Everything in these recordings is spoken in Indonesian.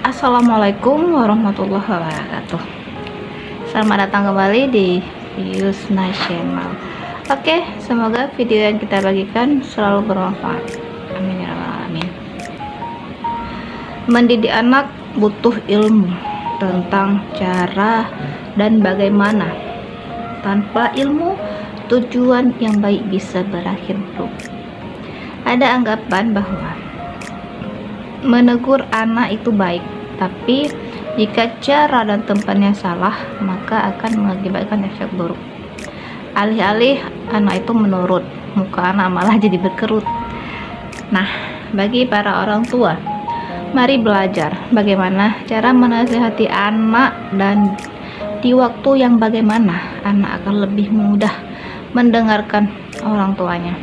Assalamualaikum warahmatullahi wabarakatuh. Selamat datang kembali di Yusna Channel. Oke, semoga video yang kita bagikan selalu bermanfaat. Amin ya rabbal alamin. Mendidik anak butuh ilmu tentang cara dan bagaimana. Tanpa ilmu, tujuan yang baik bisa berakhir buruk. Ada anggapan bahwa menegur anak itu baik, tapi jika cara dan tempatnya salah, maka akan mengakibatkan efek buruk. Alih-alih anak itu menurut, muka anak malah jadi berkerut. Nah, bagi para orang tua, mari belajar bagaimana cara menasihati anak, dan di waktu yang bagaimana anak akan lebih mudah mendengarkan orang tuanya.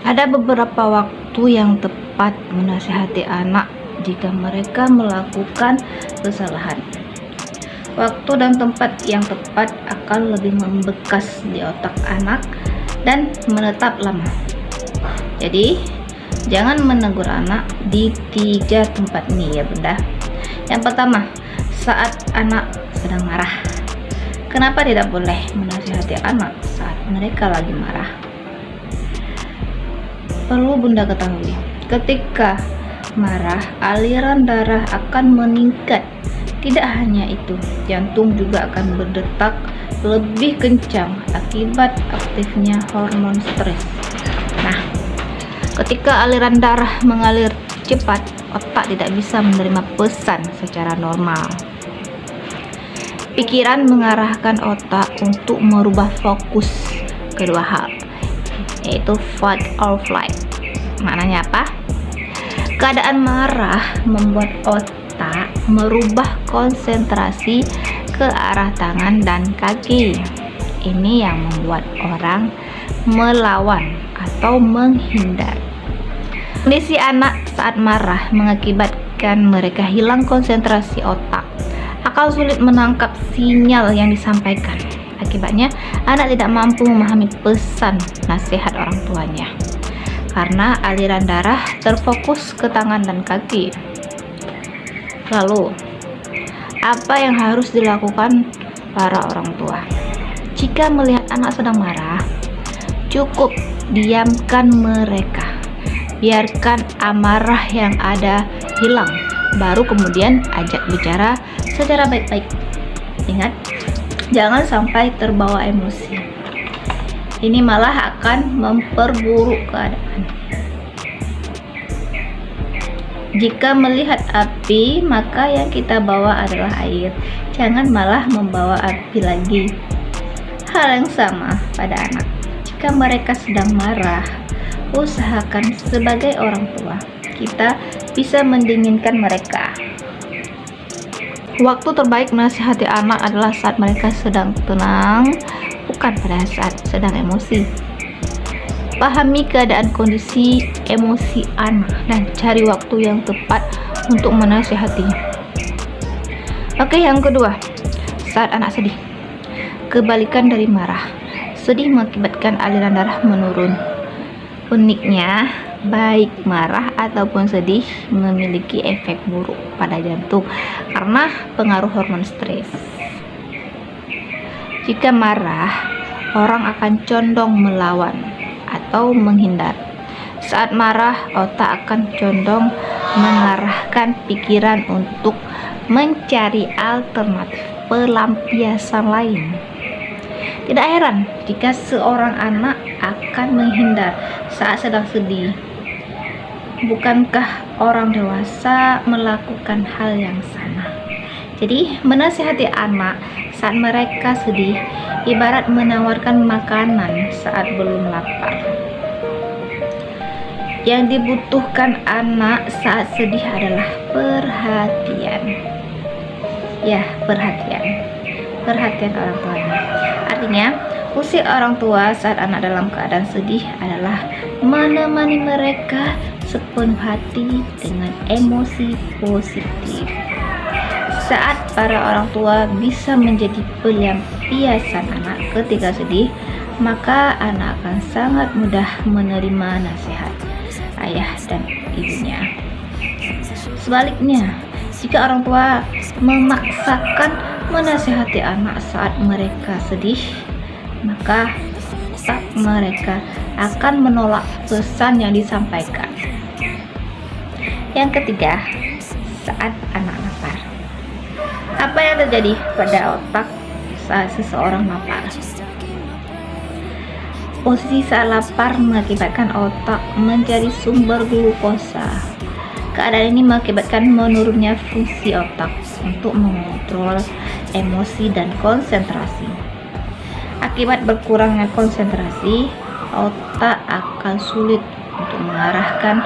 Ada beberapa waktu yang tepat menasihati anak jika mereka melakukan kesalahan. Waktu dan tempat yang tepat akan lebih membekas di otak anak dan menetap lama. Jadi, jangan menegur anak di 3 tempat nih ya bunda. Yang pertama, saat anak sedang marah. Kenapa tidak boleh menasihati anak saat mereka lagi marah? Perlu bunda ketahui, ketika marah, aliran darah akan meningkat. Tidak hanya itu, jantung juga akan berdetak lebih kencang akibat aktifnya hormon stres. Nah, ketika aliran darah mengalir cepat, otak tidak bisa menerima pesan secara normal. Pikiran mengarahkan otak untuk merubah fokus ke dua hal, yaitu fight or flight. Maknanya apa? Keadaan marah membuat otak merubah konsentrasi ke arah tangan dan kaki. Ini yang membuat orang melawan atau menghindar. Kondisi anak saat marah mengakibatkan mereka hilang konsentrasi otak, akan sulit menangkap sinyal yang disampaikan. Akibatnya, anak tidak mampu memahami pesan nasihat orang tuanya karena aliran darah terfokus ke tangan dan kaki. Lalu, apa yang harus dilakukan para orang tua? Jika melihat anak sedang marah, cukup diamkan mereka. Biarkan amarah yang ada hilang, baru kemudian ajak bicara secara baik-baik. Ingat, jangan sampai terbawa emosi. Ini malah akan memperburuk keadaan. Jika melihat api, maka yang kita bawa adalah air. Jangan malah membawa api lagi. Hal yang sama pada anak. Jika mereka sedang marah, usahakan sebagai orang tua kita bisa mendinginkan mereka. Waktu terbaik menasihati anak adalah saat mereka sedang tenang, bukan pada saat sedang emosi. Pahami keadaan kondisi emosi anak dan cari waktu yang tepat untuk menasihatinya. Oke, yang kedua, saat anak sedih. Kebalikan dari marah, sedih mengakibatkan aliran darah menurun. Uniknya, baik marah ataupun sedih memiliki efek buruk pada jantung karena pengaruh hormon stres. Jika marah, orang akan condong melawan atau menghindar. Saat marah, otak akan condong mengarahkan pikiran untuk mencari alternatif pelampiasan lain. Tidak heran jika seorang anak akan menghindar saat sedang sedih. Bukankah orang dewasa melakukan hal yang sama? Jadi, menasihati anak saat mereka sedih ibarat menawarkan makanan saat belum lapar. Yang dibutuhkan anak saat sedih adalah perhatian. Ya, perhatian orang tuanya. Artinya, fungsi orang tua saat anak dalam keadaan sedih adalah menemani mereka sepenuh hati dengan emosi positif. Saat para orang tua bisa menjadi pelampiasan anak ketika sedih, maka anak akan sangat mudah menerima nasihat ayah dan ibunya. Sebaliknya, jika orang tua memaksakan menasihati anak saat mereka sedih, maka mereka akan menolak pesan yang disampaikan. Yang ketiga, saat anak lapar. Apa yang terjadi pada otak saat seseorang lapar? Posisi saat lapar mengakibatkan otak menjadi sumber glukosa. Keadaan ini mengakibatkan menurunnya fungsi otak untuk mengontrol emosi dan konsentrasi. Akibat berkurangnya konsentrasi, otak akan sulit untuk mengarahkan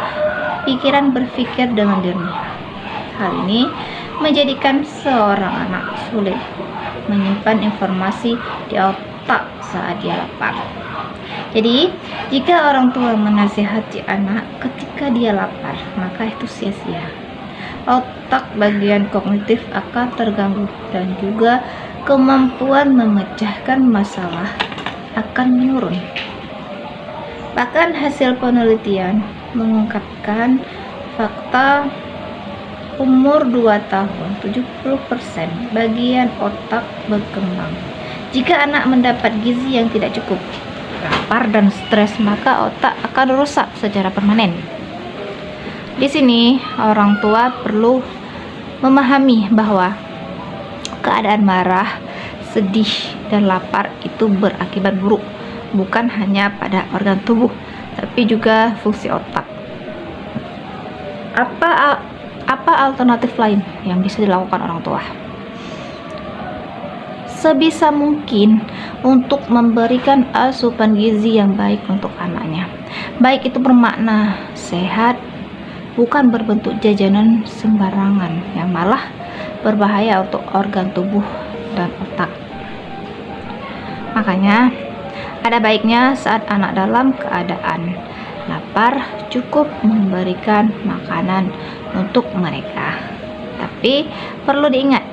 pikiran berpikir dengan jernih. Hal ini menjadikan seorang anak sulit menyimpan informasi di otak saat dia lapar. Jadi, jika orang tua menasihati anak ketika dia lapar, maka itu sia-sia. Otak bagian kognitif akan terganggu dan juga kemampuan memecahkan masalah akan menurun. Bahkan hasil penelitian mengungkapkan fakta umur 2 tahun 70% bagian otak berkembang. Jika anak mendapat gizi yang tidak cukup, lapar dan stres, maka otak akan rusak secara permanen. Di sini orang tua perlu memahami bahwa keadaan marah, sedih, dan lapar itu berakibat buruk bukan hanya pada organ tubuh, tapi juga fungsi otak. Apa alternatif lain yang bisa dilakukan orang tua? Sebisa mungkin untuk memberikan asupan gizi yang baik untuk anaknya. Baik itu bermakna sehat, bukan berbentuk jajanan sembarangan yang malah berbahaya untuk organ tubuh dan otak. Makanya, ada baiknya saat anak dalam keadaan lapar, cukup memberikan makanan untuk mereka. Tapi perlu diingat,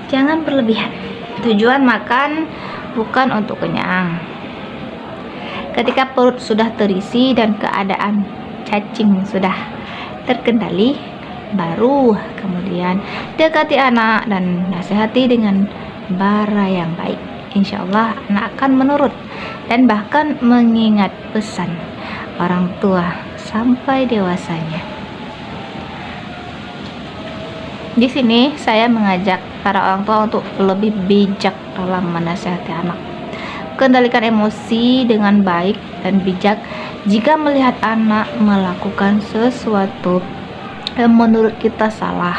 jangan berlebihan. Tujuan makan bukan untuk kenyang. Ketika perut sudah terisi dan keadaan cacing sudah terkendali, baru kemudian dekati anak dan nasihati dengan bara yang baik. Insya Allah anak akan menurut dan bahkan mengingat pesan orang tua sampai dewasanya. Di sini saya mengajak para orang tua untuk lebih bijak dalam menasihati anak. Kendalikan emosi dengan baik dan bijak jika melihat anak melakukan sesuatu yang menurut kita salah.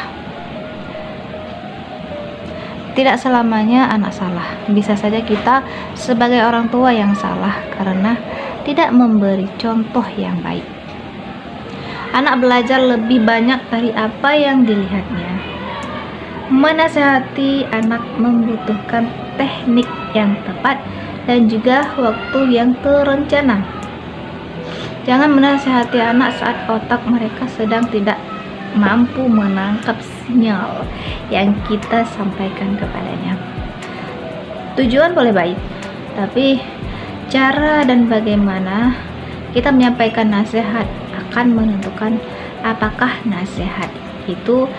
Tidak selamanya anak salah. Bisa saja kita sebagai orang tua yang salah karena tidak memberi contoh yang baik. Anak belajar lebih banyak dari apa yang dilihatnya. Menasihati anak membutuhkan teknik yang tepat dan juga waktu yang terencana. Jangan menasihati anak saat otak mereka sedang tidak mampu menangkap sinyal yang kita sampaikan kepadanya. Tujuan boleh baik, tapi cara dan bagaimana kita menyampaikan nasihat akan menentukan apakah nasihat itu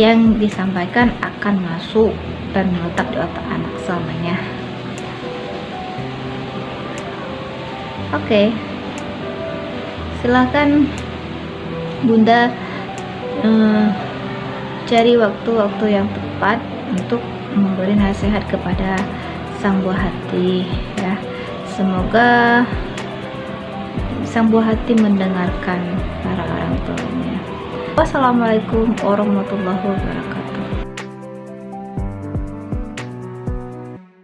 yang disampaikan akan masuk dan menetap di otak anak selamanya. Oke, silakan Bunda cari waktu-waktu yang tepat untuk memberi nasihat kepada sang buah hati ya. Semoga sang buah hati mendengarkan para orang tuanya. Wassalamualaikum warahmatullahi wabarakatuh.